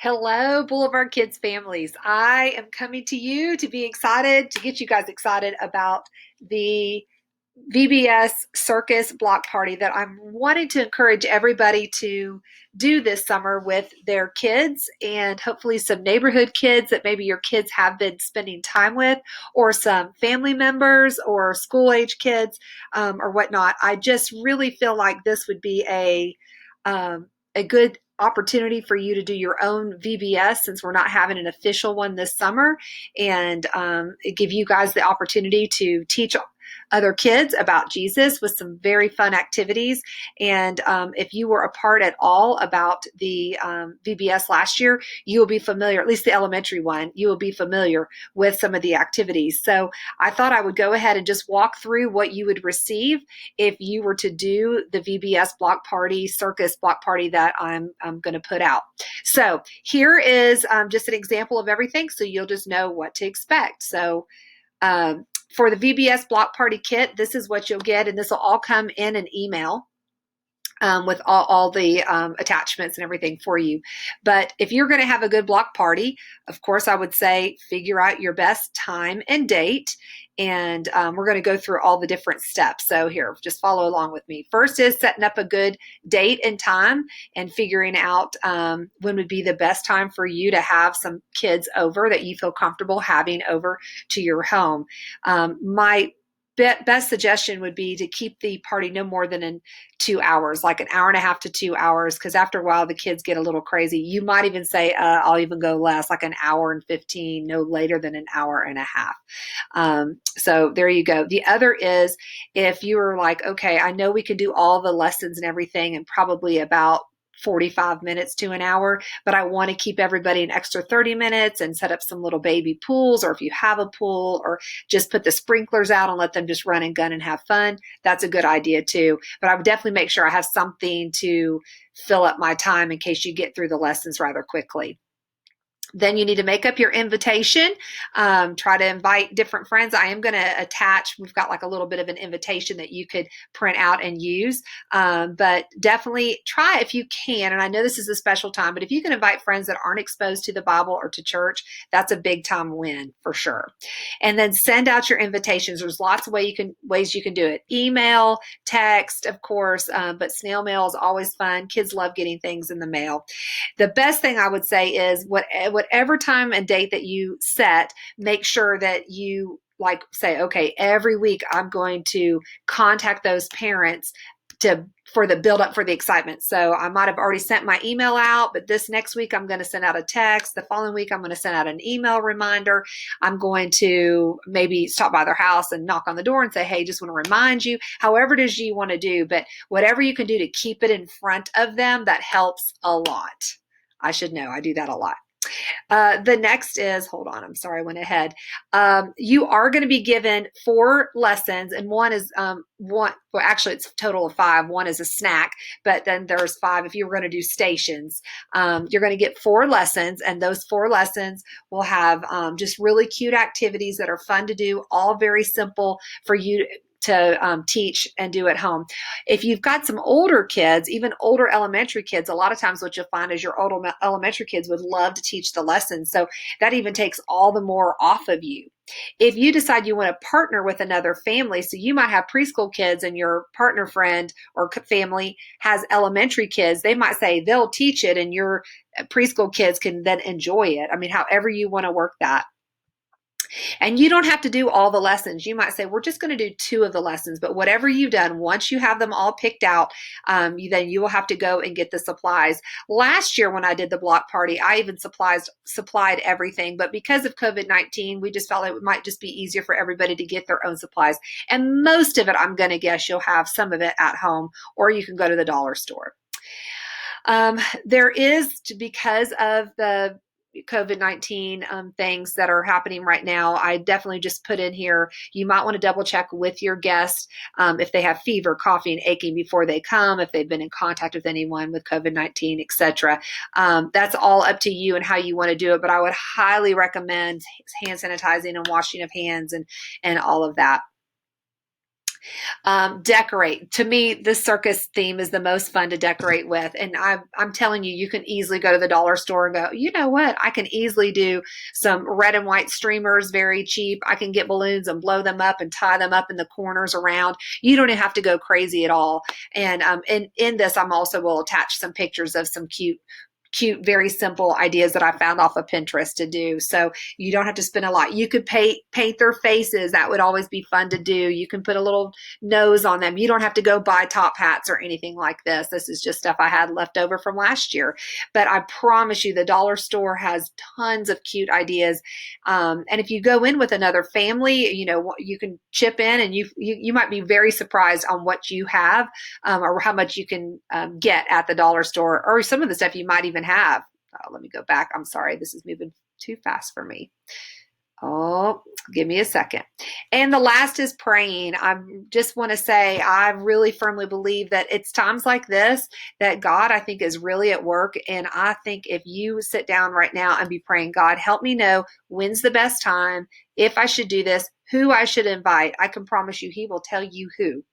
Hello, Boulevard Kids families. I am coming to you to be excited, to get you guys excited about the VBS Circus block party that I'm wanting to encourage everybody to do this summer with their kids and hopefully some neighborhood kids that maybe your kids have been spending time with, or some family members or school age kids or whatnot. I just really feel like this would be a good opportunity for you to do your own VBS since we're not having an official one this summer, and give you guys the opportunity to teach other kids about Jesus with some very fun activities. And if you were a part at all about the VBS last year, you will be familiar, at least the elementary one, you will be familiar with some of the activities. So I thought I would go ahead and just walk through what you would receive if you were to do the VBS block party, circus block party that I'm going to put out. So here is just an example of everything, so you'll just know what to expect. So for the VBS block party kit, this is what you'll get, and this will all come in an email with all the attachments and everything for you. But if you're going to have a good block party, of course, I would say figure out your best time and date. And we're going to go through all the different steps. So here, just follow along with me. First is setting up a good date and time and figuring out when would be the best time for you to have some kids over that you feel comfortable having over to your home. My best suggestion would be to keep the party no more than in 2 hours, like an hour and a half to 2 hours, because after a while the kids get a little crazy. You might even say, I'll even go less, like an hour and 15, no later than an hour and a half. So there you go. The other is, if you were like, okay, I know we can do all the lessons and everything in probably about 45 minutes to an hour, but I want to keep everybody an extra 30 minutes and set up some little baby pools, or if you have a pool, or just put the sprinklers out and let them just run and gun and have fun. That's a good idea too. But I would definitely make sure I have something to fill up my time in case you get through the lessons rather quickly. Then you need to make up your invitation. Try to invite different friends. I am going to attach, we've got like a little bit of an invitation that you could print out and use. But definitely try if you can. And I know this is a special time, but if you can invite friends that aren't exposed to the Bible or to church, that's a big time win for sure. And then send out your invitations. There's lots of ways you can do it. Email, text, of course, but snail mail is always fun. Kids love getting things in the mail. The best thing I would say is whatever time and date that you set, make sure that you like say, okay, every week I'm going to contact those parents for the build up for the excitement. So I might have already sent my email out, but this next week I'm going to send out a text. The following week I'm going to send out an email reminder. I'm going to maybe stop by their house and knock on the door and say, hey, just want to remind you, however it is you want to do, but whatever you can do to keep it in front of them, that helps a lot. I should know, I do that a lot. The next is, hold on, I'm sorry, I went ahead. You are going to be given 4 lessons, and one is well, actually it's a total of 5. One is a snack, but then there's 5 if you were going to do stations. You're going to get 4 lessons, and those 4 lessons will have just really cute activities that are fun to do, all very simple for you to teach and do at home. If you've got some older kids, even older elementary kids, a lot of times what you'll find is your older elementary kids would love to teach the lessons. So that even takes all the more off of you. If you decide you want to partner with another family, so you might have preschool kids and your partner friend or family has elementary kids, they might say they'll teach it and your preschool kids can then enjoy it. I mean, however you want to work that. And you don't have to do all the lessons. You might say, we're just going to do 2 of the lessons, but whatever you've done, once you have them all picked out, then you will have to go and get the supplies. Last year when I did the block party, I even supplied everything, but because of COVID-19, we just felt it might just be easier for everybody to get their own supplies. And most of it, I'm going to guess you'll have some of it at home, or you can go to the dollar store. There is, because of the COVID-19 things that are happening right now, I definitely just put in here, you might want to double check with your guests if they have fever, coughing, aching before they come, if they've been in contact with anyone with COVID-19, etc. That's all up to you and how you want to do it, but I would highly recommend hand sanitizing and washing of hands and all of that. Decorate. To me, the circus theme is the most fun to decorate with. And I'm telling you, you can easily go to the dollar store and go, you know what? I can easily do some red and white streamers, very cheap. I can get balloons and blow them up and tie them up in the corners around. You don't have to go crazy at all. And in this, I'm also will attach some pictures of some cute, very simple ideas that I found off of Pinterest to do. So you don't have to spend a lot. You could paint their faces. That would always be fun to do. You can put a little nose on them. You don't have to go buy top hats or anything like this. This is just stuff I had left over from last year. But I promise you, the dollar store has tons of cute ideas. And if you go in with another family, you can chip in, and you might be very surprised on what you have, or how much you can get at the dollar store, or some of the stuff you might even have. Let me go back. I'm sorry. This is moving too fast for me. Oh, give me a second. And the last is praying. I just want to say, I really firmly believe that it's times like this that God, I think, is really at work. And I think if you sit down right now and be praying, God, help me know when's the best time, if I should do this, who I should invite, I can promise you, He will tell you who.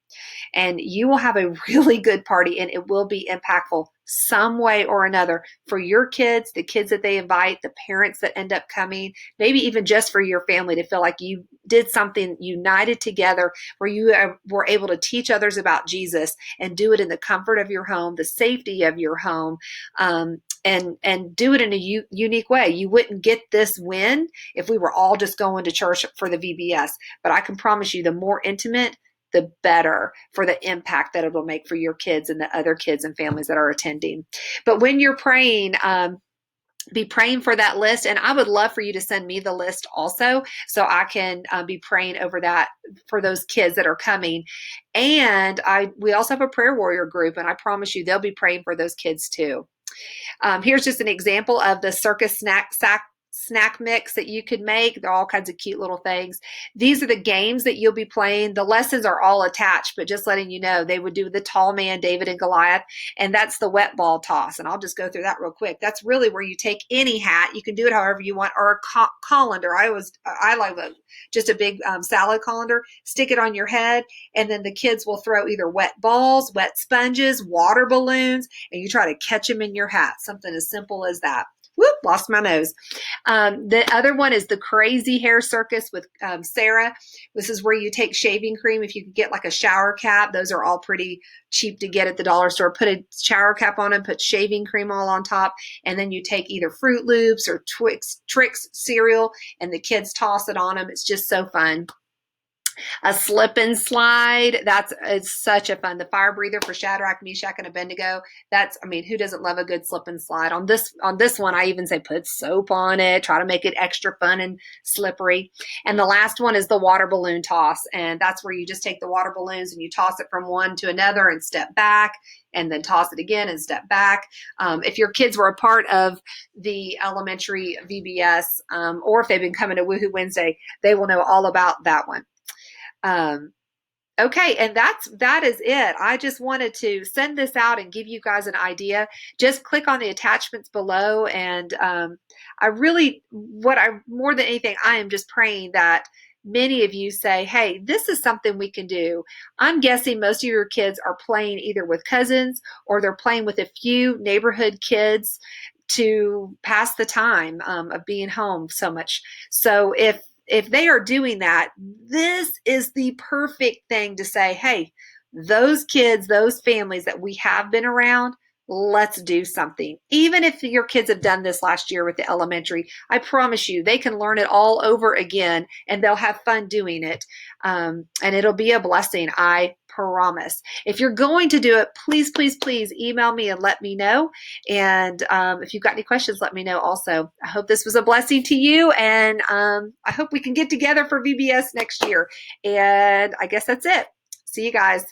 And you will have a really good party, and it will be impactful some way or another for your kids, the kids that they invite, the parents that end up coming, maybe even just for your family to feel like you did something united together where you were able to teach others about Jesus and do it in the comfort of your home, the safety of your home, and do it in a unique way. You wouldn't get this win if we were all just going to church for the VBS. But I can promise you, the more intimate, the better for the impact that it'll make for your kids and the other kids and families that are attending. But when you're praying, be praying for that list. And I would love for you to send me the list also, so I can be praying over that for those kids that are coming. And we also have a prayer warrior group, and I promise you, they'll be praying for those kids too. Here's just an example of the circus snack mix that you could make. They're all kinds of cute little things. These are the games that you'll be playing. The lessons are all attached, but just letting you know, they would do the tall man, David and Goliath, and that's the wet ball toss. And I'll just go through that real quick. That's really where you take any hat. You can do it however you want, or a colander. I like just a big salad colander. Stick it on your head, and then the kids will throw either wet balls, wet sponges, water balloons, and you try to catch them in your hat. Something as simple as that. Whoop, lost my nose. The other one is the crazy hair circus with Sarah. This is where you take shaving cream. If you could get like a shower cap, those are all pretty cheap to get at the dollar store. Put a shower cap on them, put shaving cream all on top, and then you take either Fruit Loops or Trix cereal, and the kids toss it on them. It's just so fun. A slip and slide. It's such a fun. The fire breather for Shadrach, Meshach, and Abednego. Who doesn't love a good slip and slide? On this one, I even say put soap on it. Try to make it extra fun and slippery. And the last one is the water balloon toss. And that's where you just take the water balloons and you toss it from one to another and step back, and then toss it again and step back. If your kids were a part of the elementary VBS, or if they've been coming to Woohoo Wednesday, they will know all about that one. Okay, and that is it. I just wanted to send this out and give you guys an idea. Just click on the attachments below, and more than anything, I am just praying that many of you say, hey, this is something we can do. I'm guessing most of your kids are playing either with cousins, or they're playing with a few neighborhood kids to pass the time of being home so much. So if they are doing that, this is the perfect thing to say, hey, those kids, those families that we have been around, let's do something. Even if your kids have done this last year with the elementary, I promise you, they can learn it all over again, and they'll have fun doing it. And it'll be a blessing, I promise. If you're going to do it, please, please, please email me and let me know. And if you've got any questions, let me know also. I hope this was a blessing to you, and I hope we can get together for VBS next year. And I guess that's it. See you guys.